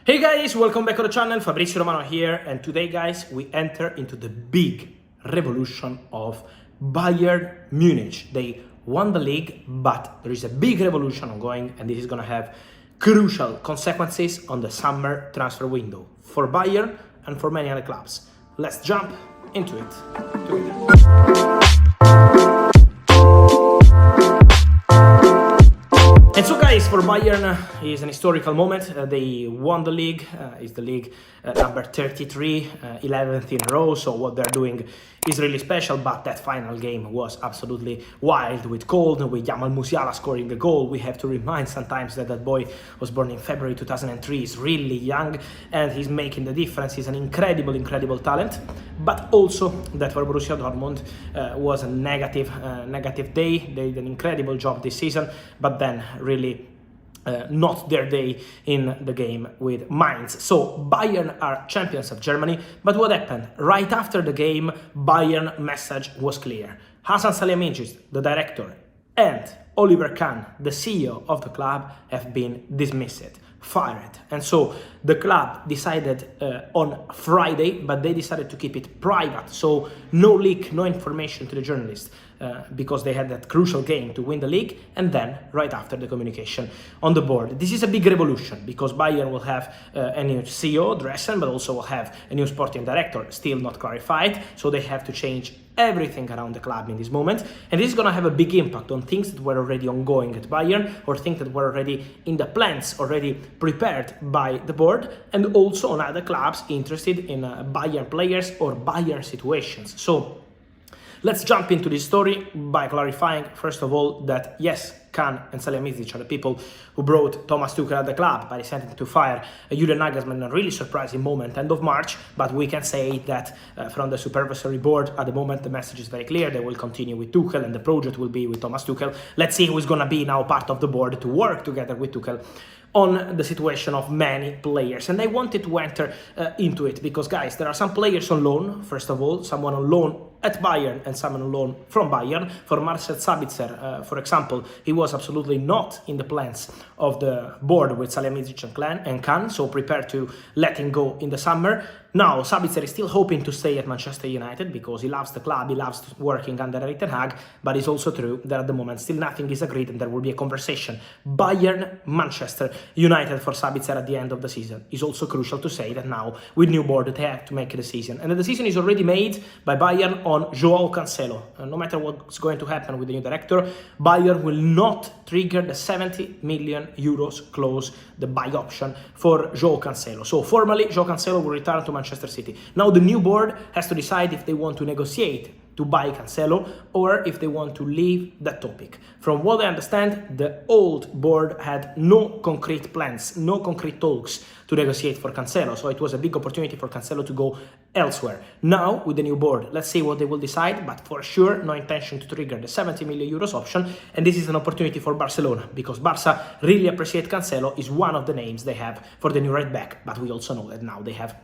Hey guys, welcome back to the channel. Fabrizio Romano here, and today guys we enter into the big revolution of Bayern Munich. They won the league, but there is a big revolution ongoing, and this is gonna have crucial consequences on the summer transfer window for Bayern and for many other clubs. Let's jump into it together. And so guys, for Bayern is an historical moment. They won the league. It's the league number 33, 11th in a row. So what they're doing is really special, but that final game was absolutely wild, with cold, with Musiala scoring the goal. We have to remind sometimes that that boy was born in February 2003. He's really young and he's making the difference. He's an incredible talent. But also that for Borussia Dortmund was a negative day. They did an incredible job this season, but then really not their day in the game with Mainz. So Bayern are champions of Germany, but what happened? Right after the game, Bayern message was clear. Hasan Salihamidzic, the director, and Oliver Kahn, the CEO of the club, have been dismissed, fired. And so the club decided on Friday, but they decided to keep it private, so no leak, no information to the journalists, because they had that crucial game to win the league, and then right after the communication on the board. This is a big revolution because Bayern will have a new CEO, Dressen, but also will have a new sporting director, still not clarified, so they have to change everything around the club in this moment, and this is going to have a big impact on things that were already ongoing at Bayern, or things that were already in the plans, already prepared by the board, and also on other clubs interested in Bayern players or Bayern situations. So let's jump into this story by clarifying, first of all, that yes, Kahn and Salihamidzic are the people who brought Thomas Tuchel at the club by deciding to fire Julian Nagelsmann in a really surprising moment, end of March. But we can say that from the supervisory board, at the moment, the message is very clear. They will continue with Tuchel, and the project will be with Thomas Tuchel. Let's see who is going to be now part of the board to work together with Tuchel on the situation of many players. And I wanted to enter into it because, guys, there are some players on loan. First of all, someone on loan at Bayern and someone on loan from Bayern. For Marcel Sabitzer, for example, he was absolutely not in the plans of the board with Salihamidzic and Kahn, so prepare to let him go in the summer. Now, Sabitzer is still hoping to stay at Manchester United because he loves the club, he loves working under Erik ten Hag, but it's also true that at the moment still nothing is agreed and there will be a conversation. Bayern, Manchester United for Sabitzer at the end of the season. It's also crucial to say that now with new board they have to make a decision, and the decision is already made by Bayern on João Cancelo. No matter what's going to happen with the new director, Bayern will not trigger the 70 million euros clause, the buy option for João Cancelo. So formally, João Cancelo will return to Manchester City. Now the new board has to decide if they want to negotiate to buy Cancelo or if they want to leave that topic. From what I understand, the old board had no concrete plans, no concrete talks to negotiate for Cancelo, so it was a big opportunity for Cancelo to go elsewhere. Now, with the new board, let's see what they will decide, but for sure, no intention to trigger the 70 million euros option, and this is an opportunity for Barcelona, because Barca really appreciate Cancelo, is one of the names they have for the new right back, but we also know that now they have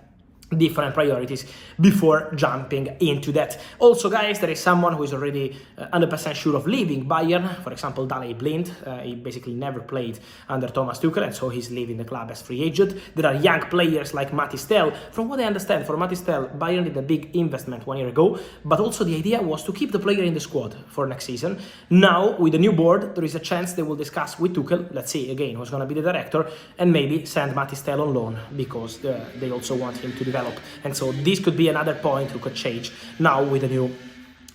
different priorities before jumping into that. Also, guys, there is someone who is already 100% sure of leaving Bayern. For example, Daley Blind. He basically never played under Thomas Tuchel, and so he's leaving the club as free agent. There are young players like Mathys Tel. From what I understand, for Mathys Tel, Bayern did a big investment 1 year ago, but also the idea was to keep the player in the squad for next season. Now, with the new board, there is a chance they will discuss with Tuchel, let's see again who's going to be the director, and maybe send Mathys Tel on loan because they also want him to develop. And so this could be another point who could change now with the new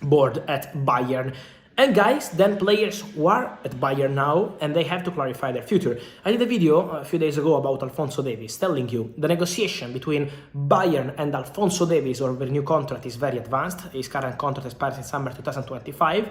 board at Bayern. And guys, then players who are at Bayern now and they have to clarify their future. I did a video a few days ago about Alphonso Davies, telling you the negotiation between Bayern and Alphonso Davies over the new contract is very advanced. His current contract expires in summer 2025.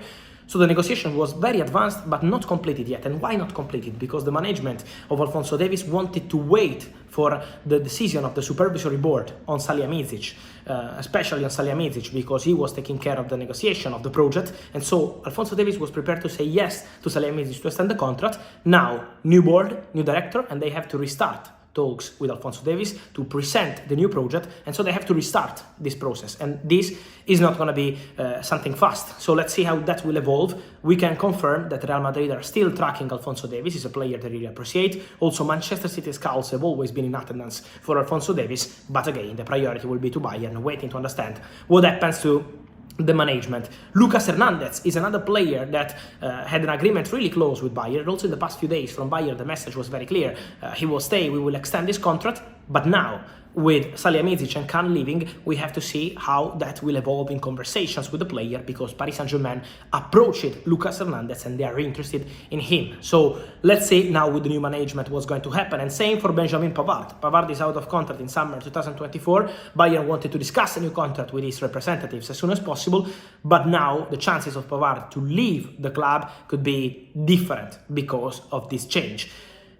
So the negotiation was very advanced, but not completed yet. And why not completed? Because the management of Alphonso Davies wanted to wait for the decision of the supervisory board on Salihamidzic, especially on Salihamidzic, because he was taking care of the negotiation of the project. And so Alphonso Davies was prepared to say yes to Salihamidzic to extend the contract. Now, new board, new director, and they have to restart talks with Alphonso Davies to present the new project, and so they have to restart this process, and this is not going to be something fast. So let's see how that will evolve. We can confirm that Real Madrid are still tracking Alphonso Davies. He's a player they really appreciate. Also, Manchester City scouts have always been in attendance for Alphonso Davies, but again, the priority will be to Bayern, waiting to understand what happens to the management. Lucas Hernandez is another player that had an agreement really close with Bayern. Also in the past few days from Bayern, the message was very clear. He will stay, we will extend his contract, but now with Salihamidzic and Khan leaving, we have to see how that will evolve in conversations with the player, because Paris Saint-Germain approached Lucas Hernandez and they are interested in him. So let's see now with the new management what's going to happen. And same for Benjamin Pavard. Pavard is out of contract in summer 2024. Bayern wanted to discuss a new contract with his representatives as soon as possible, but now the chances of Pavard to leave the club could be different because of this change.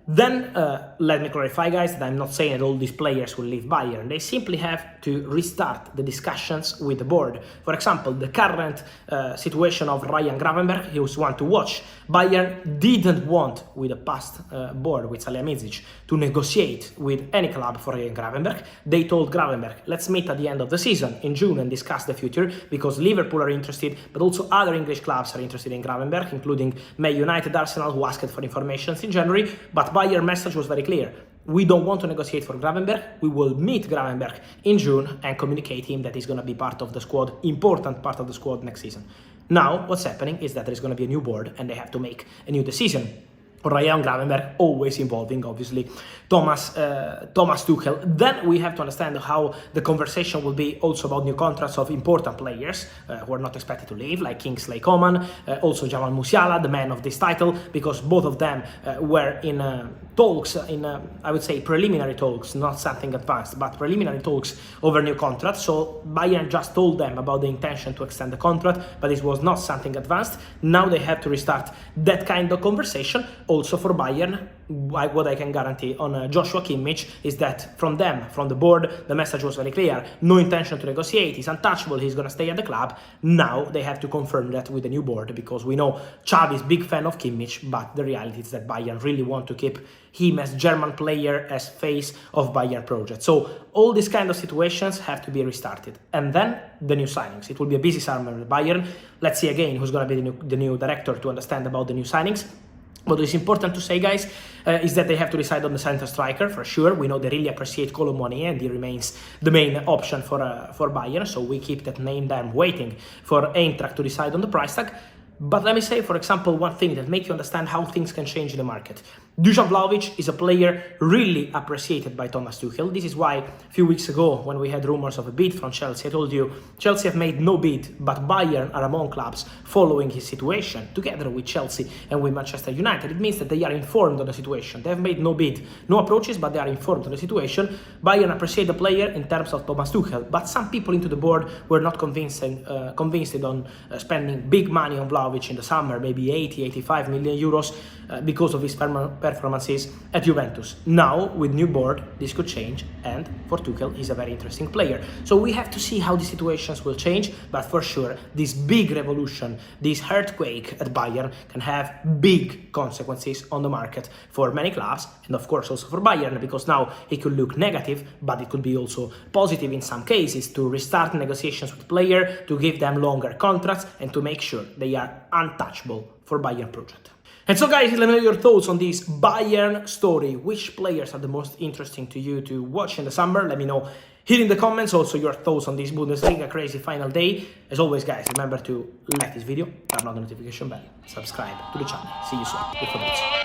Then, let me clarify, guys, that I'm not saying that all these players will leave Bayern. They simply have to restart the discussions with the board. For example, the current situation of Ryan Gravenberch, he was one to watch. Bayern didn't want, with the past board, with Salihamidzic, to negotiate with any club for Ryan Gravenberch. They told Gravenberch, let's meet at the end of the season in June and discuss the future, because Liverpool are interested, but also other English clubs are interested in Gravenberch, including Man United, Arsenal, who asked for information in January. But Bayern message was very clear. We don't want to negotiate for Gravenberch. We will meet Gravenberch in June and communicate him that he's going to be part of the squad, important part of the squad next season. Now, what's happening is that there's going to be a new board and they have to make a new decision. Ryan Gravenberch, always involving, obviously, Thomas Tuchel. Then we have to understand how the conversation will be also about new contracts of important players who are not expected to leave, like Kingsley Coman, also Jamal Musiala, the man of this title, because both of them were in talks, I would say preliminary talks, not something advanced, but preliminary talks over new contracts. So Bayern just told them about the intention to extend the contract, but this was not something advanced. Now they have to restart that kind of conversation. Also for Bayern, what I can guarantee on Joshua Kimmich is that from them, from the board, the message was very clear. No intention to negotiate. He's untouchable. He's going to stay at the club. Now they have to confirm that with the new board, because we know Xavi is a big fan of Kimmich, but the reality is that Bayern really want to keep him as German player, as face of Bayern project. So all these kind of situations have to be restarted. And then the new signings. It will be a busy summer with Bayern. Let's see again who's going to be the new director to understand about the new signings. What is important to say, guys, is that they have to decide on the center striker for sure. We know they really appreciate Kolo Muani, and he remains the main option for Bayern. So we keep that name there, waiting for Eintracht to decide on the price tag. But let me say, for example, one thing that makes you understand how things can change in the market. Dusan Vlahović is a player really appreciated by Thomas Tuchel. This is why a few weeks ago, when we had rumors of a bid from Chelsea, I told you Chelsea have made no bid, but Bayern are among clubs following his situation, together with Chelsea and with Manchester United. It means that they are informed on the situation. They have made no bid, no approaches, but they are informed on the situation. Bayern appreciate the player in terms of Thomas Tuchel, but some people into the board were not convinced on spending big money on Vlahović in the summer, maybe 80-85 million euros, because of his performances at Juventus. Now, with new board, this could change, and for Tuchel, he's a very interesting player. So we have to see how the situations will change, but for sure, this big revolution, this earthquake at Bayern can have big consequences on the market for many clubs, and of course also for Bayern, because now it could look negative, but it could be also positive in some cases to restart negotiations with the player, to give them longer contracts, and to make sure they are untouchable for Bayern project. And so, guys, let me know your thoughts on this Bayern story. Which players are the most interesting to you to watch in the summer? Let me know here in the comments. Also, your thoughts on this Bundesliga crazy final day. As always, guys, remember to like this video, turn on the notification bell, subscribe to the channel. See you soon with Fabrizio.